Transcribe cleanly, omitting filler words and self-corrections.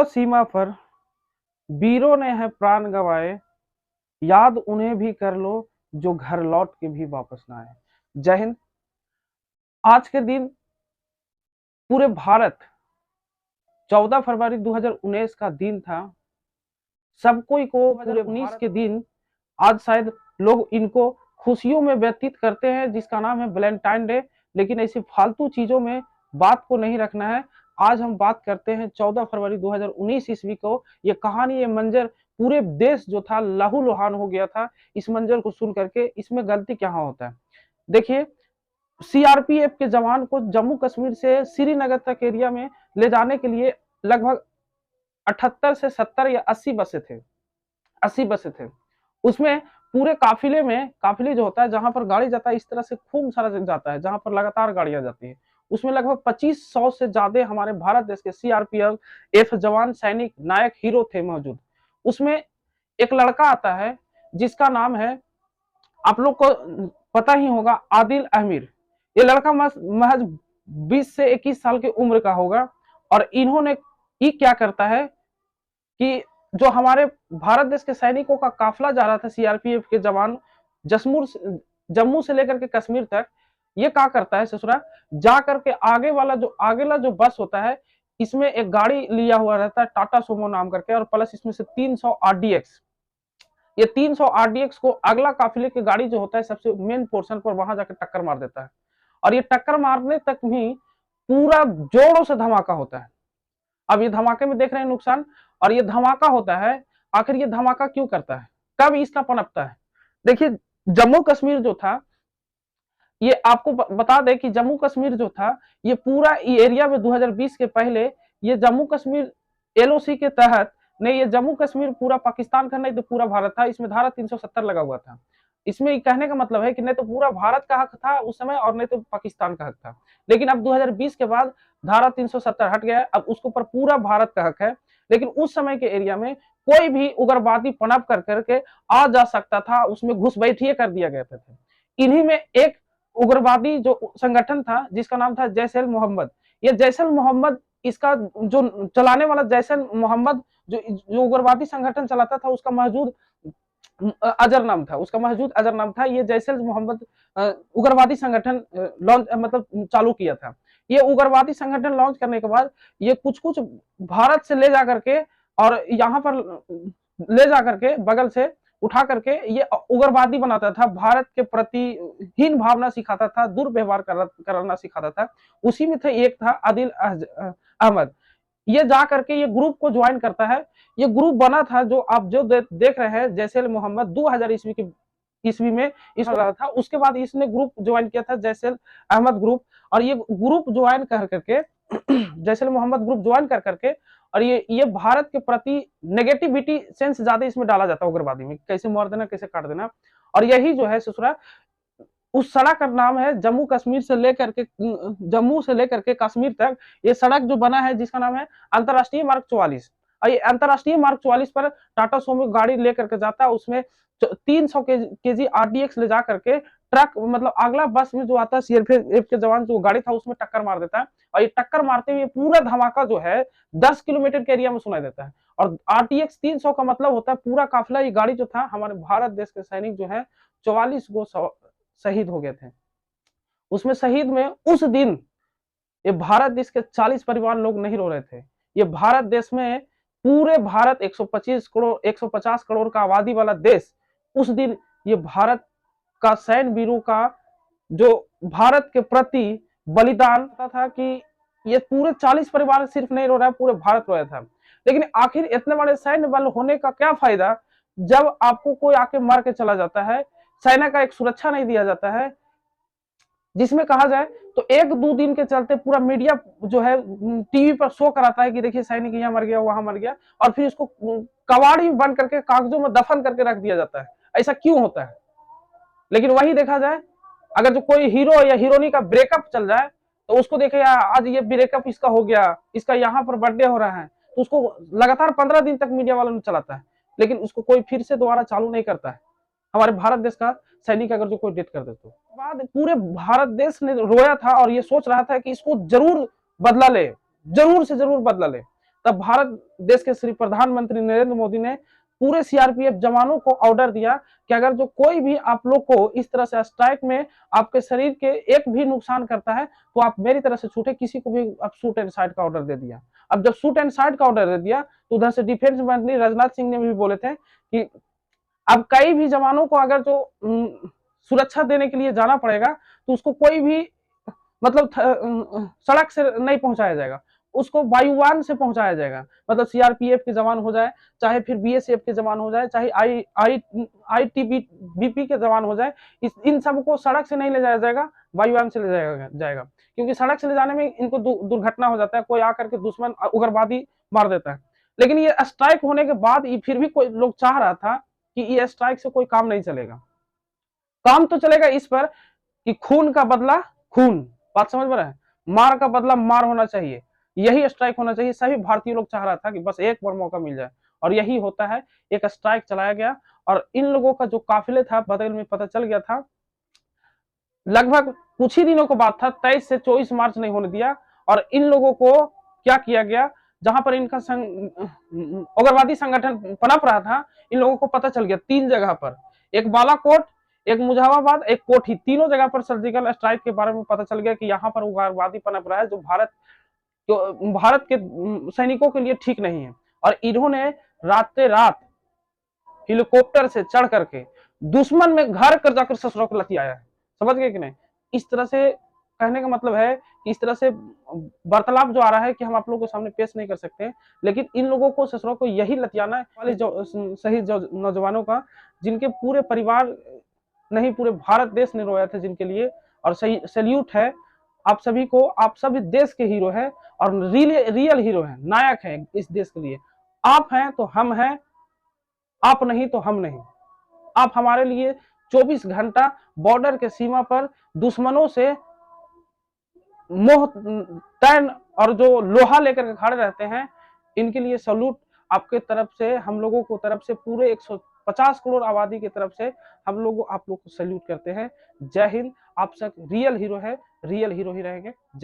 लो सीमा पर वीरों ने है प्राण गंवाए, याद उन्हें भी कर लो जो घर लौट के भी वापस ना आए। जय हिंद। आज के दिन पूरे भारत 14 फरवरी 2019 का दिन था। सब कोई को पूरे 2019 के दिन आज शायद लोग इनको खुशियों में व्यतीत करते हैं, जिसका नाम है वैलेंटाइन डे। लेकिन ऐसी फालतू चीजों में बात को नहीं रखना है। आज हम बात करते हैं 14 फरवरी 2019 ईस्वी को। ये कहानी, ये मंजर, पूरे देश जो था लहूलुहान हो गया था इस मंजर को सुन करके। इसमें गलती क्या होता है, देखिए। सीआरपीएफ के जवान को जम्मू कश्मीर से श्रीनगर तक एरिया में ले जाने के लिए लगभग 78 से 70 या 80 बसें थे। 80 बसें थे। उसमें पूरे काफिले में, काफिले जो होता है जहां पर गाड़ी जाता है इस तरह से खूब सारा जाता है, जहां पर लगातार गाड़ियां जाती है, उसमें लगभग 2500 से ज्यादा हमारे भारत देश के सीआरपीएफ जवान, सैनिक, नायक, हीरो थे मौजूद। उसमें एक लड़का आता है जिसका नाम है, आप लोग को पता ही होगा, आदिल अहमीर। ये लड़का महज 20 से 21 साल की उम्र का होगा। और इन्होंने ये क्या करता है कि जो हमारे भारत देश के सैनिकों का काफिला जा रहा था, सीआरपीएफ के जवान, जम्मू से लेकर के कश्मीर तक, ये क्या करता है ससुरा, जा करके आगेला जो बस होता है, इसमें एक गाड़ी लिया हुआ रहता है टाटा सोमो नाम करके, और प्लस इसमें से 300 आरडीएक्स। ये 300 आरडीएक्स को अगला काफिले की गाड़ी जो होता है सबसे मेन पोर्शन पर वहां जाकर टक्कर मार देता है। और ये टक्कर मारने तक भी पूरा जोरों से धमाका होता है। अब ये धमाके में देख रहे हैं नुकसान। और ये धमाका होता है, आखिर ये धमाका क्यों करता है, कब इसका पनपता है। देखिए, जम्मू कश्मीर जो था, ये आपको बता दें कि जम्मू कश्मीर जो था, ये पूरा एरिया में 2020 के पहले ये जम्मू कश्मीर एलओसी के तहत नहीं, ये जम्मू कश्मीर पूरा पाकिस्तान का नहीं तो पूरा भारत था। इसमें धारा 370 लगा हुआ था। इसमें कहने का मतलब है कि नहीं तो पूरा भारत का हक था उस समय, और नहीं तो पाकिस्तान का हक था। लेकिन अब 2020 के बाद धारा 370 हट गया, अब उसके ऊपर पूरा भारत का हक है। लेकिन उस समय के एरिया में कोई भी उग्रवादी पनप कर करके आ जा सकता था, उसमें घुसपैठिए कर दिया गया था। इन्हीं में एक उग्रवादी जो संगठन था जिसका नाम था जैश-ए मोहम्मद। ये जैश-ए मोहम्मद, इसका जो चलाने वाला जैश-ए मोहम्मद जो उग्रवादी संगठन चलाता था, उसका महजूद अजहर नाम था। उसका महजूद अजहर नाम था। ये जैश-ए मोहम्मद उग्रवादी संगठन लॉन्च मतलब चालू किया था। ये उग्रवादी संगठन लॉन्च करने के बाद ये कुछ कुछ भारत से ले जा करके और यहाँ पर ले जा करके बगल से उठा करके ये उग्रवादी बनाता था, भारत के प्रति हीन भावना सिखाता था, दुर्व्यवहार करना सिखाता था। उसी में थे एक था आदिल अहमद। ये जा करके ये ग्रुप को ज्वाइन करता है। ये ग्रुप बना था जो आप जो देख रहे हैं, जैश-ए मोहम्मद 2000 ईस्वी में इस रहा था। उसके बाद इसने ग्रुप ज्वाइन किया था जैश-ए अहमद ग्रुप। और ये ग्रुप ज्वाइन कर करके जैश-ए मोहम्मद ग्रुप ज्वाइन कर करके और ये भारत के प्रति नेगेटिविटी सेंस ज्यादा इसमें डाला जाता है उग्रवादी में, कैसे मार देना, कैसे काट देना। और यही जो है ससुरा, उस सड़क का नाम है जम्मू से लेकर के कश्मीर तक ये सड़क जो बना है, जिसका नाम है अंतरराष्ट्रीय मार्ग 44। और ये अंतरराष्ट्रीय मार्ग 44 पर टाटा सोमो गाड़ी लेकर के जाता है। उसमें 300 केजी आरडीएक्स ले जा करके ट्रक, मतलब अगला बस में जो आता है सीआरपीएफ के जवान, जो गाड़ी था उसमें टक्कर मार देता है। और ये टक्कर मारते हुए पूरा धमाका जो है 10 किलोमीटर के एरिया में सुनाई देता है। और आरटीएक्स 300 का मतलब होता है पूरा काफिला। ये गाड़ी जो था, हमारे भारत देश के सैनिक जो है 44 गो शहीद हो गए थे उसमें। शहीद में उस दिन ये भारत देश के 40 परिवार लोग नहीं रो रहे थे। ये भारत देश में, पूरे भारत 150 करोड़ का आबादी वाला देश, उस दिन ये भारत का सैन्य वीरों का जो भारत के प्रति बलिदान था कि ये पूरे 40 परिवार सिर्फ नहीं रो रहा है, पूरे भारत रो रहा था। लेकिन आखिर इतने बड़े सैन्य बल होने का क्या फायदा जब आपको कोई आके मार के चला जाता है, सेना का एक सुरक्षा नहीं दिया जाता है। जिसमें कहा जाए तो 1-2 दिन के चलते पूरा मीडिया जो है टीवी पर शो कराता है कि देखिए सैनिक यहाँ मर गया, वहां मर गया, और फिर इसको कबाड़ी बंद करके कागजों में दफन करके रख दिया जाता है। ऐसा क्यों होता है? लेकिन वही देखा जाए, अगर जो कोई हीरो या हीरोइनी का ब्रेकअप चल जाए तो उसको देखे आज ये ब्रेकअप इसका हो गया, इसका यहाँ पर बर्थडे हो रहा है, तो उसको लगातार 15 दिन तक मीडिया वालों ने चलाता है, लेकिन उसको कोई फिर से दोबारा चालू नहीं करता है। हमारे भारत देश का सैनिक अगर जो कोई डेथ कर दे तो बाद पूरे भारत देश ने रोया था और ये सोच रहा था कि इसको जरूर बदला ले, जरूर से जरूर बदला ले। तब भारत देश के श्री प्रधानमंत्री नरेंद्र मोदी ने पूरे सीआरपीएफ जवानों को ऑर्डर दिया कि अगर जो कोई भी आप लोग को इस तरह से स्ट्राइक में आपके शरीर के एक भी नुकसान करता है तो आप मेरी तरफ से छूटे, किसी को भी आप शूट एंड साइड का ऑर्डर दे दिया। अब जब शूट एंड साइड का ऑर्डर दे दिया तो उधर से डिफेंस मंत्री राजनाथ सिंह ने भी बोले थे कि अब कई भी जवानों को अगर जो सुरक्षा देने के लिए जाना पड़ेगा तो उसको कोई भी मतलब सड़क से नहीं पहुंचाया जाएगा, उसको वायुयान से पहुंचाया जाएगा। मतलब सीआरपीएफ के जवान हो जाए, चाहे फिर बीएसएफ के जवान हो जाए, चाहे आईटीबीपी के जवान हो जाए, इन सबको सड़क से नहीं ले जाया जाएगा, वायुयान से ले जाएगा। क्योंकि सड़क से ले जाने में इनको दुर्घटना हो जाता है, कोई आकर के दुश्मन उग्रवादी मार देता है। लेकिन ये स्ट्राइक होने के बाद फिर भी कोई लोग चाह रहा था कि ये स्ट्राइक से कोई काम नहीं चलेगा। काम तो चलेगा इस पर कि खून का बदला खून, बात समझ में रहा है, मार का बदला मार होना चाहिए, यही स्ट्राइक होना चाहिए। सभी भारतीय लोग चाह रहा था कि बस एक बार मौका मिल जाए, और यही होता है। एक स्ट्राइक चलाया गया और इन लोगों का जो काफिले था बदल में पता चल गया था। लगभग कुछ ही दिनों को बात था, 23 से 24 मार्च नहीं होने दिया। और इन लोगों को क्या किया गया, जहां पर इनका उग्रवादी संगठन पनप रहा था, इन लोगों को पता चल गया 3 जगह पर, एक बालाकोट, एक मुजफ्फराबाद, एक कोठी, तीनों जगह पर सर्जिकल स्ट्राइक के बारे में पता चल गया कि यहाँ पर उग्रवादी पनप रहा है, जो भारत के सैनिकों के लिए ठीक नहीं है। और इन्होंने रातें रात हेलीकॉप्टर से चढ़ करके दुश्मन में घर कर जाकर ससुरों को लतियाया है। समझ गए कि नहीं? इस तरह से कहने का मतलब है कि इस तरह से वार्तालाप जो आ रहा है कि हम आप लोगों के सामने पेश नहीं कर सकते, लेकिन इन लोगों को ससुरों को यही लतियाना है वाले शहीद नौजवानों का, जिनके पूरे परिवार नहीं पूरे भारत देश ने रोया था जिनके लिए। और सैल्यूट है आप सभी को, आप सभी देश के हीरो हैं और रियल हीरो हैं, नायक हैं इस देश के लिए। आप हैं तो हम हैं, आप नहीं तो हम नहीं। आप हमारे लिए 24 घंटा बॉर्डर के सीमा पर दुश्मनों से मोह तैन और जो लोहा लेकर के खड़े रहते हैं, इनके लिए सैल्यूट आपके तरफ से, हम लोगों को तरफ से, पूरे 150 करोड़ आबादी की तरफ से हम लोग आप लोग को सैल्यूट करते हैं। जय हिंद। आप सब रियल हीरो है, रियल हीरो ही रहेंगे। जय